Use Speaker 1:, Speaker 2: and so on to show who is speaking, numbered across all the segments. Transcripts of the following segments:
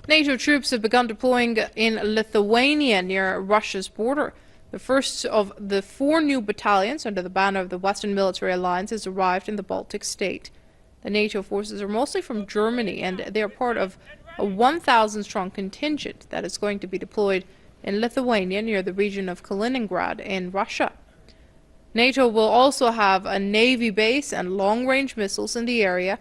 Speaker 1: NATO troops have begun deploying in Lithuania near Russia's border. The first of the 4 new battalions under the banner of the Western Military Alliance has arrived in the Baltic state. The NATO forces are mostly from Germany, and they are part of a 1,000-strong contingent that is going to be deployed in Lithuania near the region of Kaliningrad in Russia. NATO will also have a Navy base and long-range missiles in the area.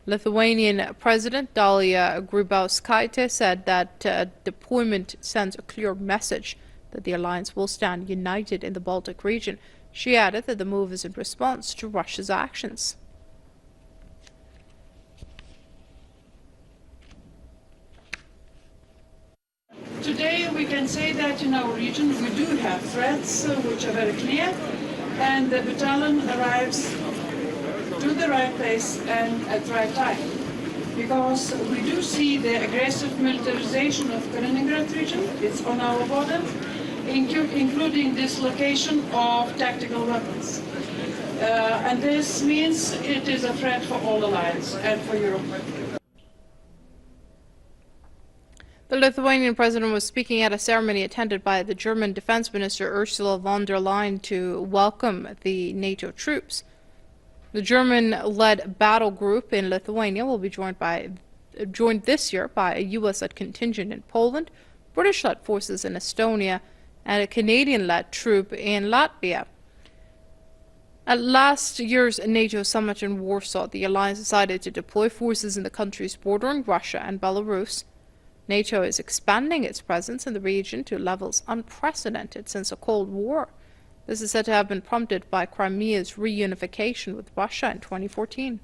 Speaker 1: Lithuanian President Dalia Grybauskaitė said that deployment sends a clear message that the alliance will stand united in the Baltic region. She added that the move is in response to Russia's actions.
Speaker 2: Today we can say that in our region we do have threats which are very clear, and the battalion arrives to the right place and at the right time. Because we do see the aggressive militarization of Kaliningrad region, it's on our border, including dislocation of tactical weapons. And this means it is a threat for all alliance and for Europe.
Speaker 1: The Lithuanian president was speaking at a ceremony attended by the German Defense Minister Ursula von der Leyen to welcome the NATO troops. The German-led battle group in Lithuania will be joined this year by a U.S.-led contingent in Poland, British-led forces in Estonia, and a Canadian-led troop in Latvia. At last year's NATO summit in Warsaw, the alliance decided to deploy forces in the countries bordering Russia and Belarus. NATO is expanding its presence in the region to levels unprecedented since the Cold War. This is said to have been prompted by Crimea's reunification with Russia in 2014.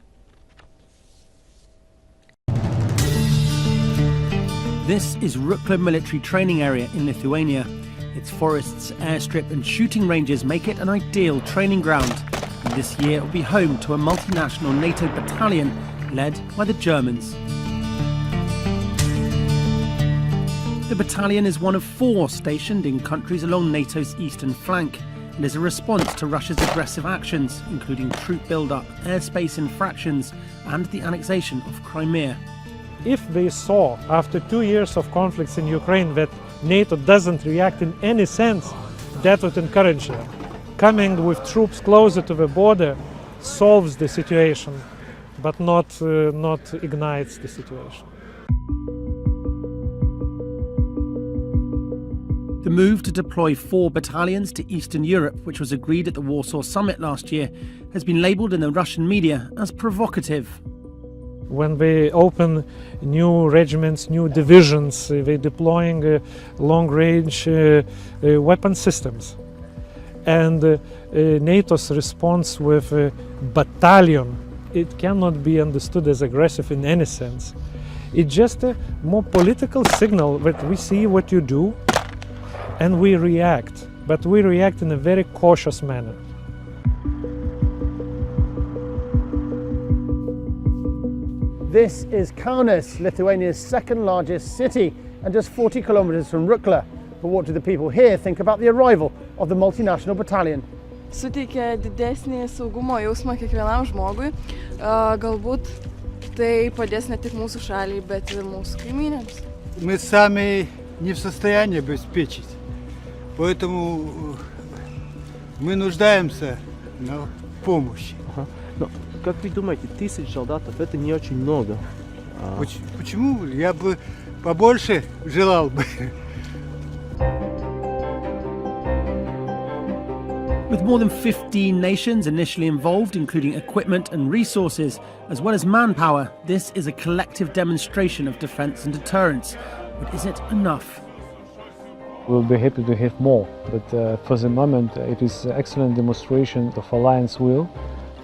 Speaker 3: This is Rukla military training area in Lithuania. Its forests, airstrip and shooting ranges make it an ideal training ground. And this year it will be home to a multinational NATO battalion led by the Germans. The battalion is one of 4 stationed in countries along NATO's eastern flank and is a response to Russia's aggressive actions, including troop build-up, airspace infractions and the annexation of Crimea.
Speaker 4: If they saw, after 2 years of conflicts in Ukraine, that NATO doesn't react in any sense, that would encourage them. Coming with troops closer to the border solves the situation, but not ignites the situation.
Speaker 3: The move to deploy 4 battalions to Eastern Europe, which was agreed at the Warsaw Summit last year, has been labelled in the Russian media as provocative.
Speaker 4: When they open new regiments, new divisions, they're deploying long-range weapon systems. And NATO's response with a battalion, it cannot be understood as aggressive in any sense. It's just a more political signal that we see what you do and we react, but we react in a very cautious manner.
Speaker 5: This is Kaunas, Lithuania's second largest city, and just 40 kilometers from Rukla. But what do the people here think about the arrival of the multinational battalion?
Speaker 6: Suteikia didesnį saugumo jausmą kiekvienam žmogui. Galbūt tai padės ne tik mūsų šaliai, bet ir mūsų kaimynėms.
Speaker 7: Мы сами не в состоянии обеспечить, поэтому мы нуждаемся в помощи.
Speaker 8: Но, как вы думаете, 1000 солдатов это не очень много?
Speaker 7: Почему? Я бы побольше желал бы.
Speaker 3: With more than 15 nations initially involved, including equipment and resources, as well as manpower, this is a collective demonstration of defence and deterrence. But is it enough?
Speaker 9: We'll be happy to have more, but for the moment it is an excellent demonstration of alliance will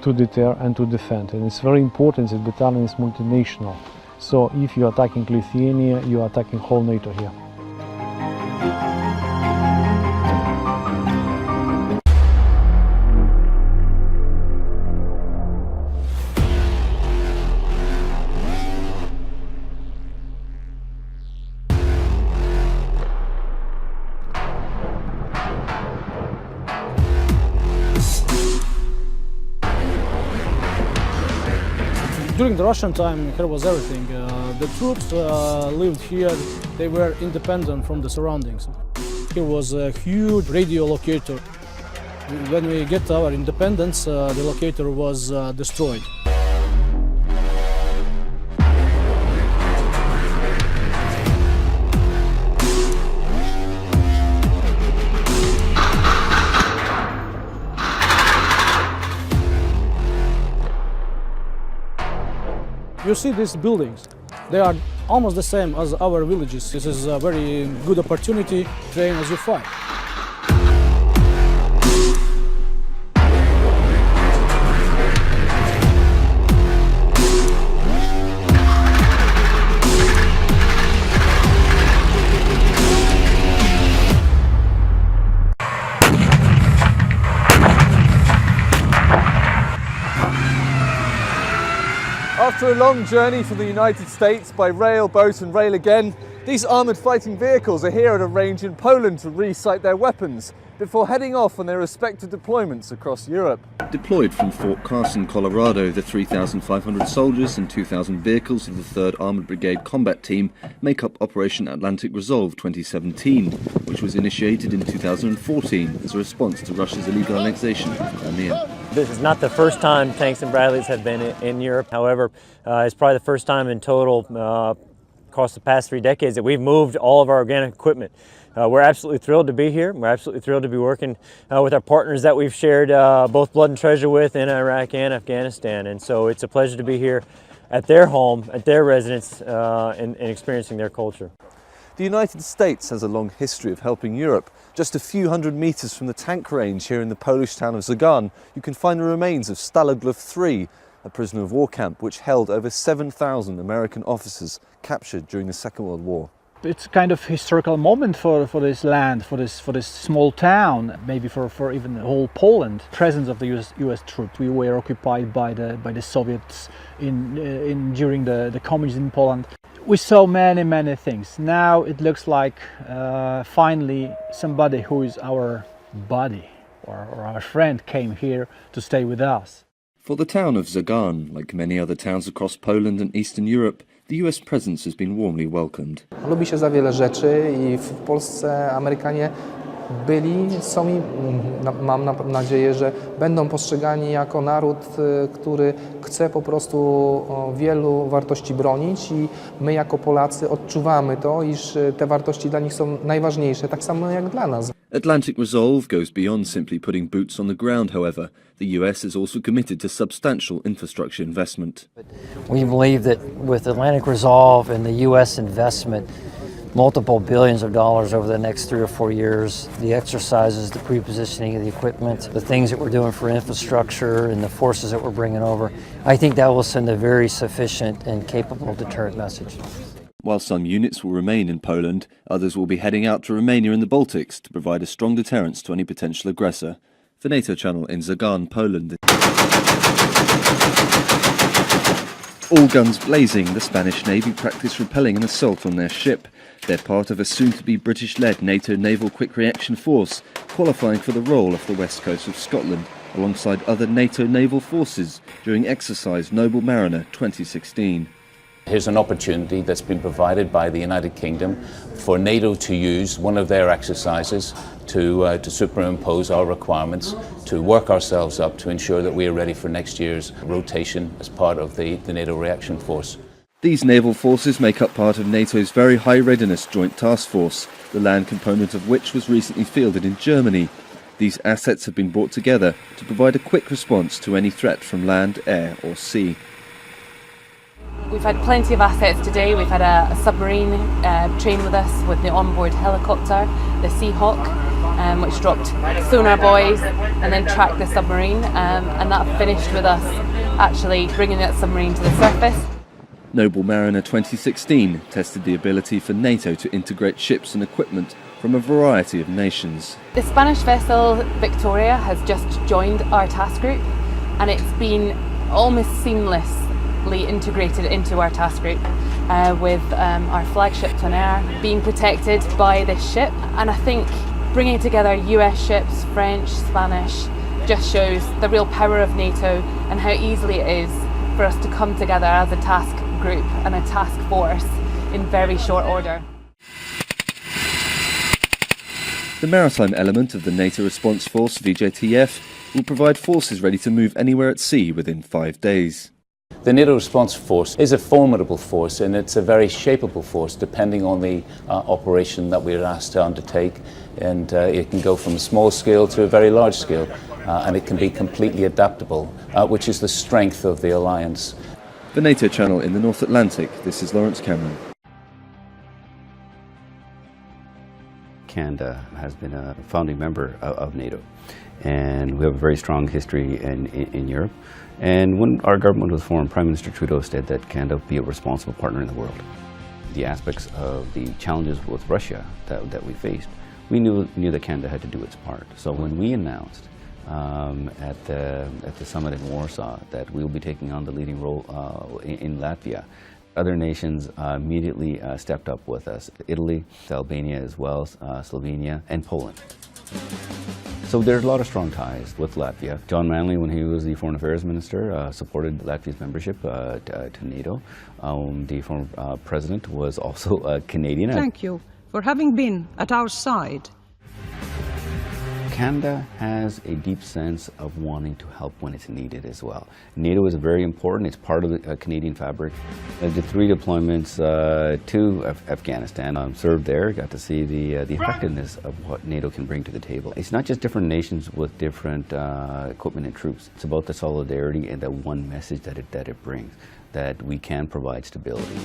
Speaker 9: to deter and to defend. And it's very important that battalion is multinational. So if you are attacking Lithuania, you are attacking whole NATO here.
Speaker 10: During the Russian time, here was everything. The troops lived here, they were independent from the surroundings. Here was a huge radio locator. When we get our independence, the locator was destroyed. You see these buildings, they are almost the same as our villages. This is a very good opportunity to train as you fight.
Speaker 11: After a long journey from the United States by rail, boat and rail again, these armoured fighting vehicles are here at a range in Poland to re-sight their weapons before heading off on their respective deployments across Europe.
Speaker 12: Deployed from Fort Carson, Colorado, the 3,500 soldiers and 2,000 vehicles of the 3rd Armoured Brigade Combat Team make up Operation Atlantic Resolve 2017, which was initiated in 2014 as a response to Russia's illegal annexation of Crimea.
Speaker 13: This is not the first time tanks and Bradleys have been in Europe. However, it's probably the first time in total across the past 3 decades that we've moved all of our organic equipment. We're absolutely thrilled to be here. We're absolutely thrilled to be working with our partners that we've shared both blood and treasure with in Iraq and Afghanistan. And so it's a pleasure to be here at their home, at their residence, and experiencing their culture.
Speaker 11: The United States has a long history of helping Europe. Just a few hundred meters from the tank range here in the Polish town of Zagan, you can find the remains of Staloglów 3, a prisoner of war camp which held over 7,000 American officers captured during the Second World War.
Speaker 14: It's kind of historical moment for this land, for this small town, maybe for even the whole Poland. Presence of the U.S. troops. We were occupied by the Soviets during the communism in Poland. We saw many things. Now it looks like finally somebody who is our buddy or our friend came here to stay with us.
Speaker 12: For the town of Zagan, like many other towns across Poland and Eastern Europe, the US presence has been warmly welcomed.
Speaker 15: Lubi się za wiele rzeczy i w Polsce Amerykanie są i mam nadzieję, że będą postrzegani jako naród, który chce po prostu wielu wartości bronić i my jako Polacy odczuwamy to, iż te wartości dla nich są najważniejsze, tak samo jak dla nas.
Speaker 12: Atlantic Resolve goes beyond simply putting boots on the ground, however. The US is also committed to substantial infrastructure investment.
Speaker 16: We believe that with Atlantic Resolve and the US investment, multiple billions of dollars over the next 3 or 4 years, the exercises, the pre-positioning of the equipment, the things that we're doing for infrastructure and the forces that we're bringing over, I think that will send a very sufficient and capable deterrent message.
Speaker 12: While some units will remain in Poland, others will be heading out to Romania and the Baltics to provide a strong deterrence to any potential aggressor. For NATO Channel in Zagan, Poland. All guns blazing, the Spanish Navy practice repelling an assault on their ship. They're part of a soon-to-be British-led NATO Naval Quick Reaction Force, qualifying for the role off the west coast of Scotland, alongside other NATO naval forces during exercise Noble Mariner 2016.
Speaker 17: Here's an opportunity that's been provided by the United Kingdom for NATO to use one of their exercises to superimpose our requirements, to work ourselves up to ensure that we are ready for next year's rotation as part of the NATO reaction force.
Speaker 12: These naval forces make up part of NATO's Very High Readiness Joint Task Force, the land component of which was recently fielded in Germany. These assets have been brought together to provide a quick response to any threat from land, air or sea.
Speaker 18: We've had plenty of assets today. We've had a submarine train with us with the onboard helicopter, the Seahawk, which dropped sonar buoys and then tracked the submarine, and that finished with us actually bringing that submarine to the surface.
Speaker 12: Noble Mariner 2016 tested the ability for NATO to integrate ships and equipment from a variety of nations.
Speaker 18: The Spanish vessel Victoria has just joined our task group, and it's been almost seamlessly integrated into our task group, with our flagship Tonnerre being protected by this ship. And I think bringing together US ships, French, Spanish, just shows the real power of NATO and how easily it is for us to come together as a task group and a task force in very short order.
Speaker 12: The maritime element of the NATO Response Force, VJTF, will provide forces ready to move anywhere at sea within 5 days.
Speaker 17: The NATO Response Force is a formidable force, and it's a very shapeable force depending on the operation that we're asked to undertake, and it can go from a small scale to a very large scale, and it can be completely adaptable, which is the strength of the alliance.
Speaker 12: For NATO Channel in the North Atlantic, this is Lawrence Cameron.
Speaker 19: Canada has been a founding member of NATO, and we have a very strong history in Europe. And when our government was formed, Prime Minister Trudeau said that Canada would be a responsible partner in the world. The aspects of the challenges with Russia that we faced, we knew that Canada had to do its part. So when we announced at the summit in Warsaw that we will be taking on the leading role in Latvia, other nations immediately stepped up with us. Italy, Albania as well, Slovenia, and Poland. So there's a lot of strong ties with Latvia. John Manley, when he was the Foreign Affairs Minister, supported Latvia's membership to NATO. The former President was also a Canadian.
Speaker 20: Thank you for having been at our side.
Speaker 19: Canada has a deep sense of wanting to help when it's needed as well. NATO is very important. It's part of the Canadian fabric. I did 3 deployments to Afghanistan. Served there, got to see the effectiveness of what NATO can bring to the table. It's not just different nations with different equipment and troops. It's about the solidarity and the one message that it brings, that we can provide stability.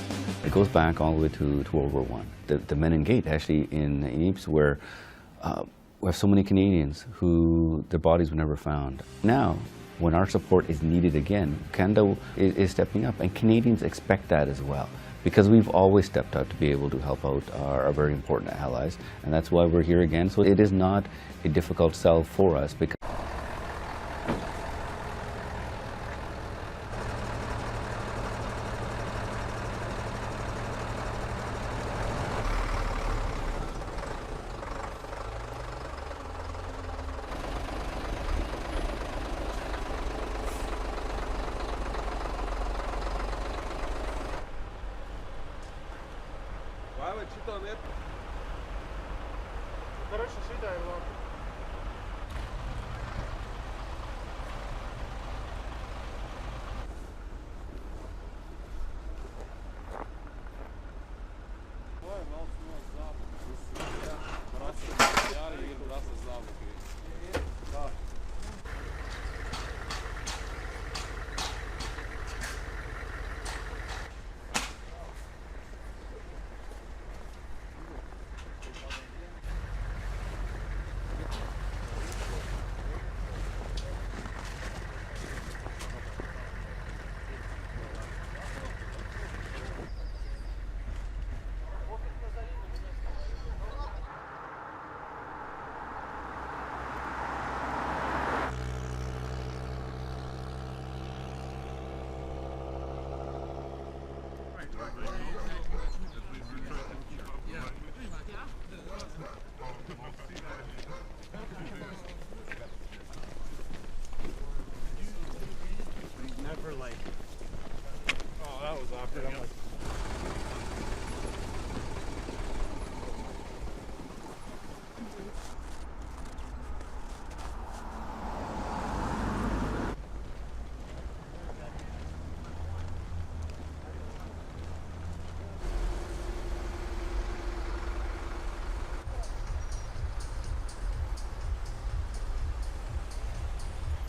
Speaker 19: It goes back all the way to World War I. The Menin Gate, actually in Ypres, where we have so many Canadians who their bodies were never found. Now, when our support is needed again, Canada is stepping up, and Canadians expect that as well, because we've always stepped up to be able to help out our very important allies, and that's why we're here again. So it is not a difficult sell for us, because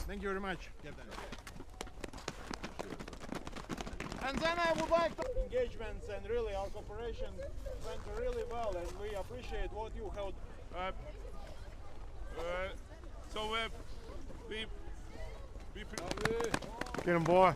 Speaker 5: Thank you very much, Captain. And then I would like to engagements, and really our cooperation went really well, and we appreciate what you have.
Speaker 21: Get him, boy.